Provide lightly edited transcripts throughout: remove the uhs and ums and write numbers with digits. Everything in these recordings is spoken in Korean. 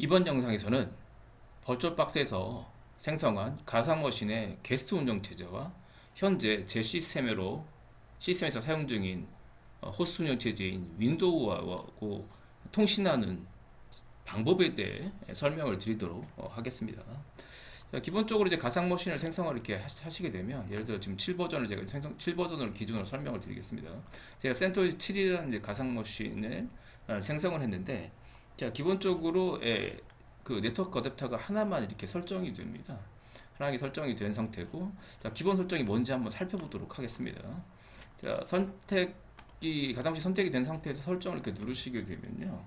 이번 영상에서는 버추얼박스에서 생성한 가상머신의 게스트 운영 체제와 현재 제 시스템에서 사용 중인 호스트 운영 체제인 윈도우하고 통신하는 방법에 대해 설명을 드리도록 하겠습니다. 자, 기본적으로 이제 가상머신을 생성을 이렇게 하시게 되면, 예를 들어 지금 7버전을 제가 7버전을 기준으로 설명을 드리겠습니다. 제가 센토스 7이라는 이제 가상머신을 생성을 했는데, 자, 기본적으로 그 네트워크 어댑터가 하나만 이렇게 설정이 됩니다. 하나가 설정이 된 상태고, 자, 기본 설정이 뭔지 한번 살펴보도록 하겠습니다. 자, 가상머신 선택이 된 상태에서 설정을 이렇게 누르시게 되면요,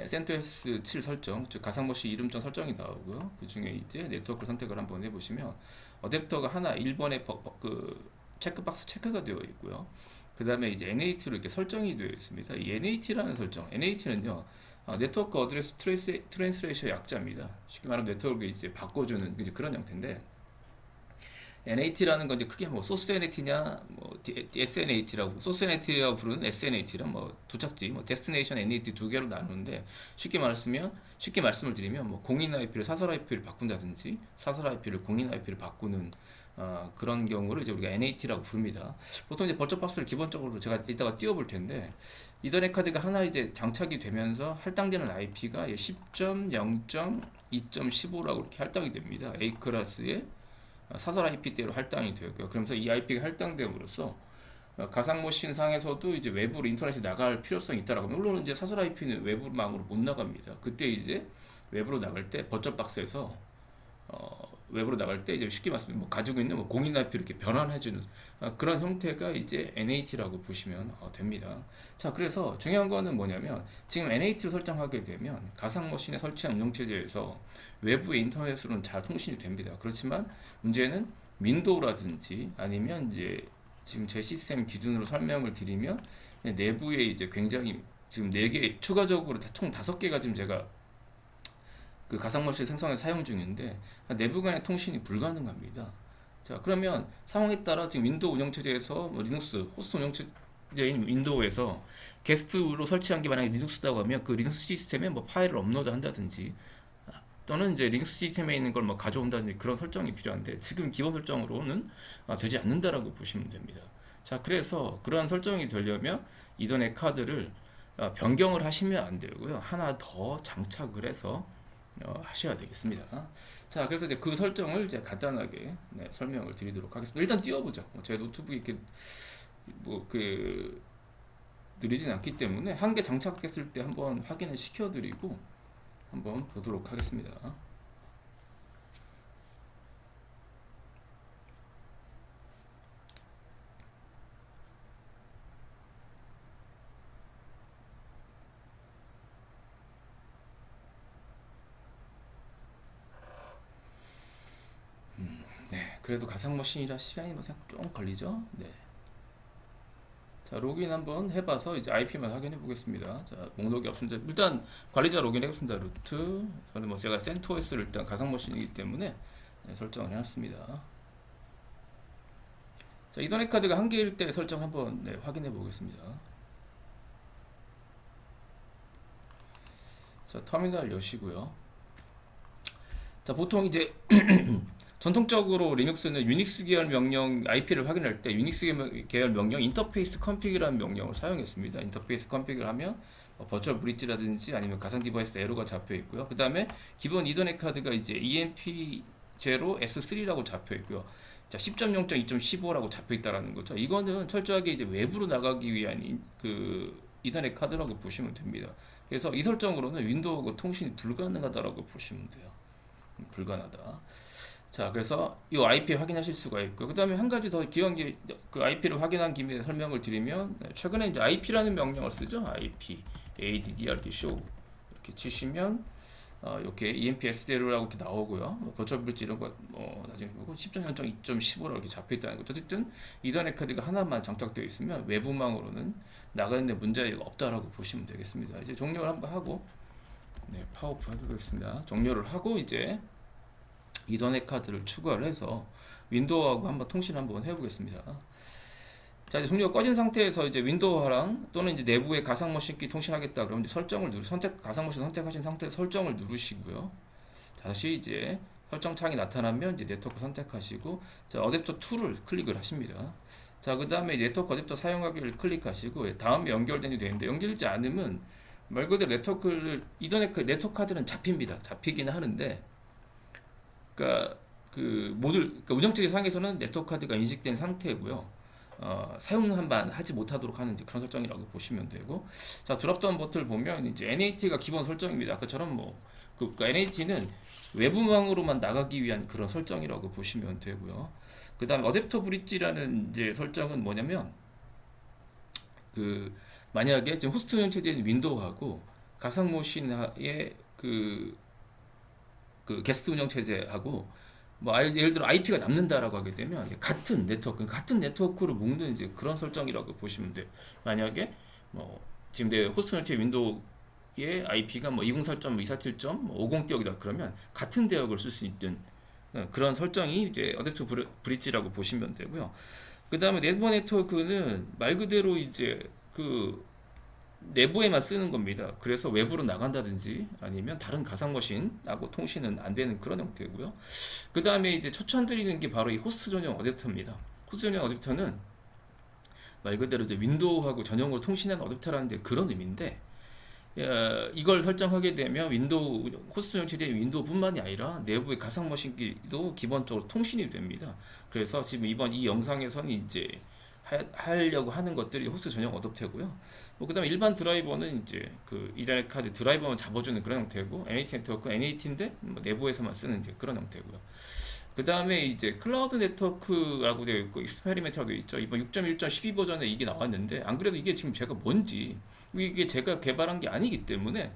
센토스 7 설정, 즉 가상머신 이름점 설정이 나오고요. 그 중에 이제 네트워크 선택을 한번 해보시면 어댑터가 하나 1번에 그 체크박스 체크가 되어 있고요. 그 다음에 이제 NAT로 이렇게 설정이 되어 있습니다. 이 NAT라는 설정, NAT는요, 네트워크 어드레스 트랜스레이션 약자입니다. 쉽게 말하면 네트워크 이제 바꿔주는 이제 그런 형태인데, NAT라는 건 이제 크게 뭐 소스 NAT냐, 뭐 SNAT라고, 소스 NAT라고 부르는 SNAT랑 뭐 도착지, 뭐 데스티네이션 NAT 두 개로 나누는데, 쉽게 말씀을 드리면 뭐 공인 IP를 사설 IP를 바꾼다든지 사설 IP를 공인 IP를 바꾸는 그런 경우를 이제 우리가 NAT라고 부릅니다. 보통 이제 버추얼박스를 기본적으로 제가 이따가 띄워볼 텐데, 이더넷 카드가 하나 이제 장착이 되면서 할당되는 IP가 10.0.2.15라고 이렇게 할당이 됩니다. A 클래스의 사설 IP대로 할당이 되고요. 그러면서 이 IP가 할당됨으로써 가상머신 상에서도 이제 외부로 인터넷이 나갈 필요성이 있다라고 하면, 물론 이제 사설 IP는 외부망으로 못 나갑니다. 그때 이제 외부로 나갈 때 버추얼박스에서 외부로 나갈 때 이제 쉽게 말씀드리면 뭐 가지고 있는 뭐 공인 IP 이렇게 변환해주는 그런 형태가 이제 NAT라고 보시면 됩니다. 자, 그래서 중요한 거는 뭐냐면, 지금 NAT를 설정하게 되면 가상머신에 설치한 운영체제에서 외부의 인터넷으로는 잘 통신이 됩니다. 그렇지만 문제는 윈도우라든지 아니면 이제 지금 제 시스템 기준으로 설명을 드리면, 내부에 이제 굉장히 지금 4개 추가적으로 총 5개가 지금 제가 그 가상머신 생성에 사용 중인데, 내부 간의 통신이 불가능합니다. 자, 그러면 상황에 따라 지금 윈도우 운영체제에서 뭐 리눅스 호스트 운영체제인 윈도우에서 게스트로 설치한 게 만약에 리눅스다고 하면, 그 리눅스 시스템에 뭐 파일을 업로드 한다든지 또는 이제 리눅스 시스템에 있는 걸 뭐 가져온다든지 그런 설정이 필요한데, 지금 기본 설정으로는 되지 않는다라고 보시면 됩니다. 자, 그래서 그러한 설정이 되려면 이더넷 카드를 변경을 하시면 안 되고요, 하나 더 장착을 해서 하셔야 되겠습니다. 자, 그래서 이제 그 설정을 이제 간단하게 설명을 드리도록 하겠습니다. 일단 띄워보죠. 제 노트북이 이렇게 뭐 그 느리진 않기 때문에 한 개 장착했을 때 한번 확인을 시켜드리고 한번 보도록 하겠습니다. 네, 그래도 가상머신이라 시간이 뭐 좀 걸리죠. 네. 자, 로그인 한번 해봐서 이제 IP만 확인해 보겠습니다. 자, 목록이 없습니다. 일단 관리자 로그인 해보겠습니다. 루트. 저는 뭐 제가 센토스를 일단 가상머신이기 때문에 설정을 해놨습니다. 자, 이더넷 카드가 한 개일 때 설정 한번 확인해 보겠습니다. 자, 터미널 여시고요. 자, 보통 이제 전통적으로 리눅스는 유닉스 계열 명령 IP를 확인할 때 유닉스 계열 명령 인터페이스 컨피그라는 명령을 사용했습니다. 인터페이스 컨피그를 하면 버추얼 브릿지라든지 아니면 가상 디바이스 에러가 잡혀 있고요. 그 다음에 기본 이더넷 카드가 이제 EMP0 S3라고 잡혀 있고요. 자, 10.0.2.15라고 잡혀 있다라는 거죠. 이거는 철저하게 이제 외부로 나가기 위한 그 이더넷 카드라고 보시면 됩니다. 그래서 이 설정으로는 윈도우하고 통신이 불가능하다라고 보시면 돼요. 불가능하다. 자, 그래서 이 IP 확인하실 수가 있고요. 그 다음에 한 가지 더 귀한 게, 그 IP를 확인한 김에 설명을 드리면, 최근에 이제 IP라는 명령을 쓰죠. IP, ADD 이렇게 show 이렇게 치시면 이렇게 EMP-SDL라고 이렇게 나오고요. 버추얼 브릿지 이런 거 나중에 보고 10.0.2.15라고 이렇게 잡혀 있다는 거죠. 어쨌든 이더넷 카드가 하나만 장착되어 있으면 외부망으로는 나가는 데 문제가 없다라고 보시면 되겠습니다. 이제 종료를 한번 하고, 파워오프 해보겠습니다. 종료를 하고 이제 이더넷 카드를 추가를 해서 윈도우하고 한번 통신 한번 해보겠습니다. 자, 이제 종료가 꺼진 상태에서 이제 윈도우랑 또는 이제 내부의 가상 머신끼리 통신하겠다. 그러면 이제 설정을 가상 머신 선택하신 상태에서 설정을 누르시고요. 다시 이제 설정 창이 나타나면 이제 네트워크 선택하시고, 자, 어댑터 2를 클릭을 하십니다. 자, 그 다음에 네트워크 어댑터 사용하기를 클릭하시고, 다음에 연결된이 되는데, 연결되지 않으면 말 그대로 이더넷 네트워크 카드는 잡힙니다. 잡히기는 하는데, 그러니까 그러니까 운영체제 상에서는 네트워크 카드가 인식된 상태고요. 사용만 하지 못하도록 하는 이제 그런 설정이라고 보시면 되고, 자, 드롭다운 버튼을 보면 이제 NAT가 기본 설정입니다. 아까처럼 그러니까 NAT는 외부망으로만 나가기 위한 그런 설정이라고 보시면 되고요. 그 다음에 어댑터 브릿지라는 이제 설정은 뭐냐면, 만약에 지금 호스트 운영 체제인 윈도우하고 가상 머신의 그 게스트 운영 체제하고 예를 들어 IP가 남는다라고 하게 되면 같은 네트워크로 묶는 이제 그런 설정이라고 보시면 돼. 만약에 지금 내 호스트 운영 체제 윈도우의 IP가 204.247.50대역이다 그러면 같은 대역을 쓸 수 있는 그런 설정이 이제 어댑터 브릿지라고 보시면 되고요. 그 다음에 네이버 네트워크는 말 그대로 이제 내부에만 쓰는 겁니다. 그래서 외부로 나간다든지 아니면 다른 가상 머신하고 통신은 안 되는 그런 형태고요. 그 다음에 이제 추천드리는 게 바로 이 호스트 전용 어댑터입니다. 호스트 전용 어댑터는 말 그대로 이제 윈도우하고 전용으로 통신하는 어댑터라는 그런 의미인데, 이걸 설정하게 되면 호스트 전용 체제의 윈도우뿐만이 아니라 내부의 가상 머신끼리도 기본적으로 통신이 됩니다. 그래서 지금 이번 이 영상에서는 이제 하려고 하는 것들이 호스트 전용 어댑터고요. 그다음에 일반 드라이버는 이제 이더넷 카드 드라이버만 잡아주는 그런 형태고, NAT 네트워크 NAT인데 내부에서만 쓰는 이제 그런 형태고요. 그 다음에 이제 클라우드 네트워크라고 되어 있고 익스페리멘트라고 되어 있죠. 이번 6.1.12 버전에 이게 나왔는데, 안 그래도 이게 지금 이게 제가 개발한 게 아니기 때문에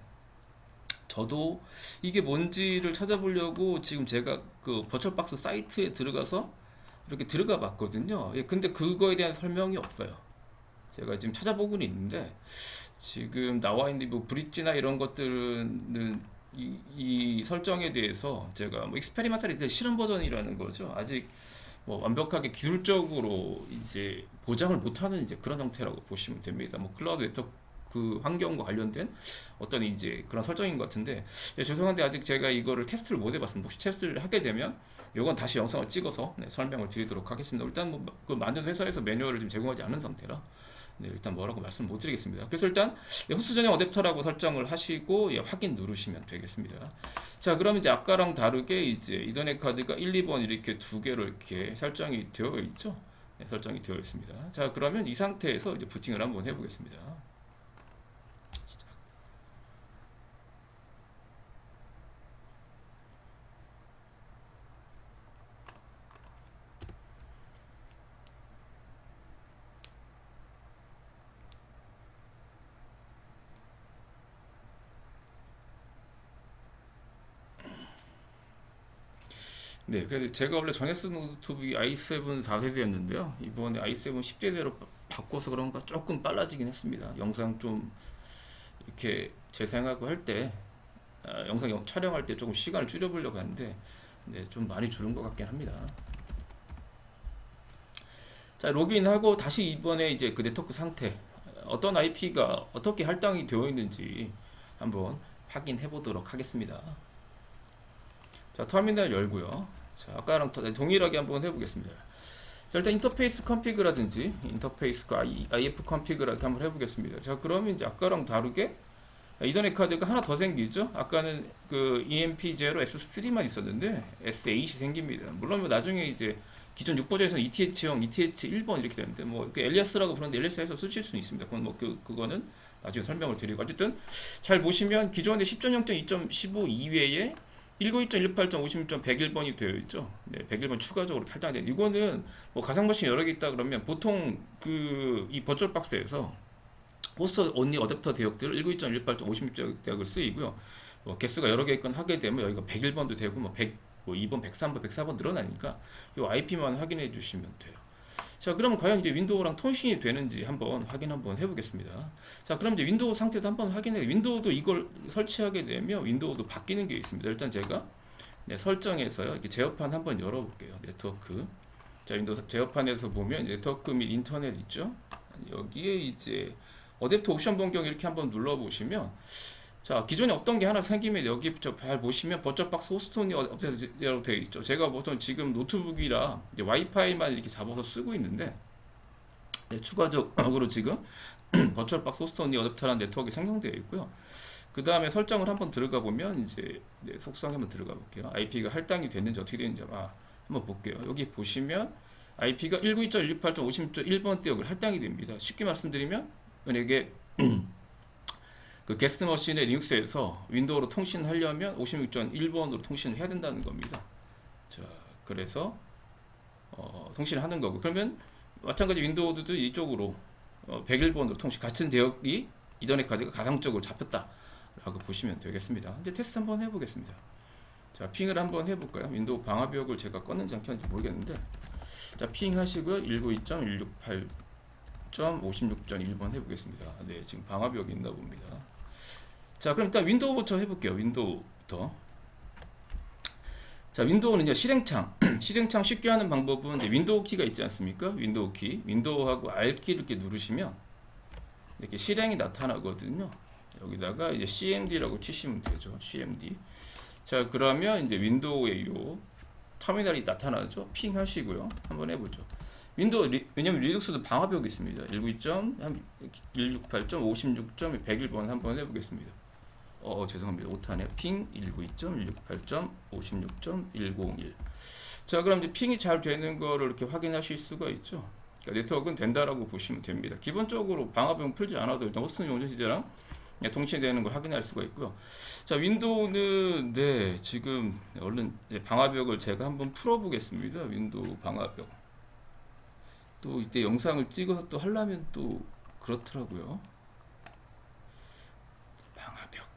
저도 이게 뭔지를 찾아보려고 지금 제가 버추얼박스 사이트에 들어가서 이렇게 들어가 봤거든요. 근데 그거에 대한 설명이 없어요. 제가 지금 찾아보고는 있는데, 지금 나와 있는 브릿지나 이런 것들은 이 설정에 대해서 제가 익스페리멘탈이 실험 버전이라는 거죠. 아직 완벽하게 기술적으로 이제 보장을 못하는 이제 그런 형태라고 보시면 됩니다. 클라우드 네트워크 환경과 관련된 어떤 이제 그런 설정인 것 같은데, 죄송한데 아직 제가 이거를 테스트를 못 해봤습니다. 혹시 테스트를 하게 되면 이건 다시 영상을 찍어서 설명을 드리도록 하겠습니다. 일단 그 만든 회사에서 매뉴얼을 좀 제공하지 않은 상태라 일단 뭐라고 말씀 못 드리겠습니다. 그래서 일단 호스트 전용 어댑터라고 설정을 하시고 확인 누르시면 되겠습니다. 자, 그럼 이제 아까랑 다르게 이제 이더넷 카드가 1, 2번 이렇게 두 개로 이렇게 설정이 되어 있죠. 설정이 되어 있습니다. 자, 그러면 이 상태에서 이제 부팅을 한번 해보겠습니다. 네, 그래서 제가 원래 전에 쓰는 노트북이 i7 4세대였는데요. 이번에 i7 10세대로 바꿔서 그런가 조금 빨라지긴 했습니다. 영상 좀 이렇게 재생하고 할 때, 영상 촬영할 때 조금 시간을 줄여보려고 하는데, 네, 좀 많이 줄은 것 같긴 합니다. 자, 로그인하고 다시 이번에 이제 그 네트워크 상태, 어떤 IP가 어떻게 할당이 되어 있는지 한번 확인해 보도록 하겠습니다. 자, 터미널 열고요. 자, 아까랑 동일하게 한번 해보겠습니다. 자, 일단 인터페이스 컨피그라든지 인터페이스가 IF 컨피그라 한번 해보겠습니다. 자, 그러면 이제 아까랑 다르게 이더넷 카드가 하나 더 생기죠. 아까는 EMP0 S3만 있었는데 S8이 생깁니다. 물론 나중에 이제 기존 6버전에서 ETH0, ETH 1번 이렇게 되는데 엘리아스라고 부르는데 엘리아스에서 쓰실 수는 있습니다. 그거는 나중에 설명을 드리고, 어쨌든 잘 보시면 기존의 10.0.2.15 이외에 192.168.56.101번이 되어 있죠. 네, 101번 추가적으로 할당된. 이거는 가상 머신 여러 개 있다 그러면 보통 이 버추얼 박스에서 호스트 온리 어댑터 대역들 192.168.56 대역을 쓰이고요. 개수가 여러 개 있건 하게 되면 여기가 101번도 되고 2번, 103번, 104번 늘어나니까 이 IP만 확인해 주시면 돼요. 자, 그럼 과연 이제 윈도우랑 통신이 되는지 한번 확인 한번 해보겠습니다. 자, 그럼 이제 윈도우 상태도 한번 확인해. 윈도우도 이걸 설치하게 되면 윈도우도 바뀌는 게 있습니다. 일단 제가 설정해서요, 이렇게 제어판 한번 열어볼게요. 네트워크. 자, 윈도우 제어판에서 보면 네트워크 및 인터넷 있죠. 여기에 이제 어댑터 옵션 변경 이렇게 한번 눌러보시면, 자, 기존에 어떤 게 하나 생기면 여기 잘 보시면 버추얼박스 호스트온이 업데이트되어 있죠. 제가 보통 지금 노트북이라 이제 와이파이만 이렇게 잡아서 쓰고 있는데, 네, 추가적으로 지금 버추얼박스 호스트온이 어댑터라는 네트워크가 생성되어 있고요. 그 다음에 설정을 한번 들어가 보면 이제 속성 한번 들어가 볼게요. IP가 할당이 됐는지 어떻게 되는지 한번 볼게요. 여기 보시면 IP가 192.168.56.1번대 할당이 됩니다. 쉽게 말씀드리면 만약에 그 게스트 머신의 리눅스에서 윈도우로 통신하려면 56.1번으로 통신을 해야 된다는 겁니다. 자, 그래서 통신을 하는 거고, 그러면 마찬가지 윈도우도 이쪽으로 101번으로 통신, 같은 대역이 이더넷 카드가 가상적으로 잡혔다라고 보시면 되겠습니다. 이제 테스트 한번 해보겠습니다. 자, 핑을 한번 해볼까요? 윈도우 방화벽을 제가 껐는지 안 켰는지 모르겠는데, 자, 핑 하시고요. 192.168.56.1번 해보겠습니다. 네, 지금 방화벽이 있나 봅니다. 자, 그럼 일단 윈도우부터 해볼게요. 윈도우부터. 자, 윈도우는요, 실행창. 실행창 쉽게 하는 방법은 윈도우 키가 있지 않습니까? 윈도우 키. 윈도우하고 R키를 이렇게 누르시면 이렇게 실행이 나타나거든요. 여기다가 이제 CMD라고 치시면 되죠. CMD. 자, 그러면 이제 윈도우의 요 터미널이 나타나죠. 핑 하시고요. 한번 해보죠. 윈도우, 왜냐면 리눅스도 방화벽이 있습니다. 192.168.56.101번 한번 해보겠습니다. 죄송합니다. 오타네요. 핑 192.168.56.101. 자, 그럼 이제 핑이 잘 되는 거를 이렇게 확인하실 수가 있죠. 그러니까 네트워크는 된다라고 보시면 됩니다. 기본적으로 방화벽 풀지 않아도 일단 호스트 용전 시제랑 통신되는 걸 확인할 수가 있고요. 자, 윈도우는 네, 지금 얼른 방화벽을 제가 한번 풀어보겠습니다. 윈도우 방화벽. 또 이때 영상을 찍어서 또 하려면 또 그렇더라고요. 방화벽.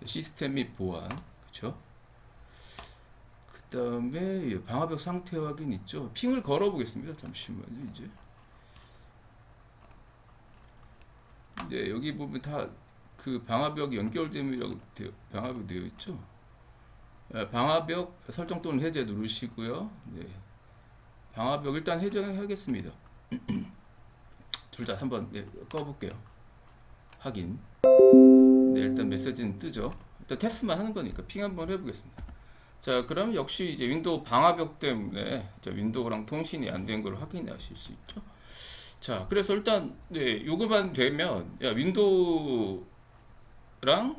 시스템 및 보안, 그렇죠? 그 다음에 방화벽 상태 확인 있죠. 핑을 걸어보겠습니다. 잠시만요. 이제 여기 보면 다 그 방화벽 연결됨이라고 방화벽 되어 있죠. 방화벽 설정 또는 해제 누르시고요. 네. 방화벽 일단 해제하겠습니다. 둘 다 한번 꺼볼게요. 확인. 네, 일단 메시지는 뜨죠. 일단 테스트만 하는 거니까 핑 한번 해보겠습니다. 자, 그럼 역시 이제 윈도우 방화벽 때문에 윈도우랑 통신이 안 된 걸 확인하실 수 있죠. 자, 그래서 일단 요거만 되면 윈도우랑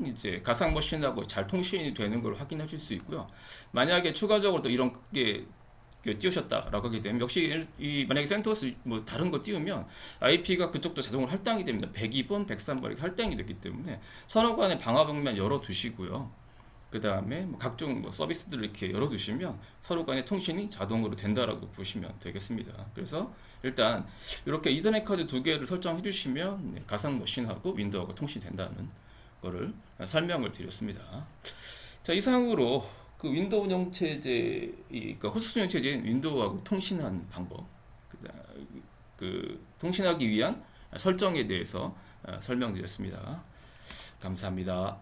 이제 가상 머신하고 잘 통신이 되는 걸 확인하실 수 있고요. 만약에 추가적으로 또 이런 게 띄우셨다라고 하게 되면 역시 만약에 센토스 뭐 다른 거 띄우면 IP가 그쪽도 자동으로 할당이 됩니다. 102번, 103번 이렇게 할당이 됐기 때문에 서로 간의 방화벽만 열어 두시고요. 그 다음에 각종 서비스들을 이렇게 열어 두시면 서로 간의 통신이 자동으로 된다라고 보시면 되겠습니다. 그래서 일단 이렇게 이더넷 카드 두 개를 설정해 주시면 가상 머신하고 윈도우하고 통신된다는 거를 설명을 드렸습니다. 자, 이상으로 그 윈도우 운영 체제, 그러니까 호스트 운영 체제인 윈도우하고 통신하는 방법, 그 통신하기 위한 설정에 대해서 설명드렸습니다. 감사합니다.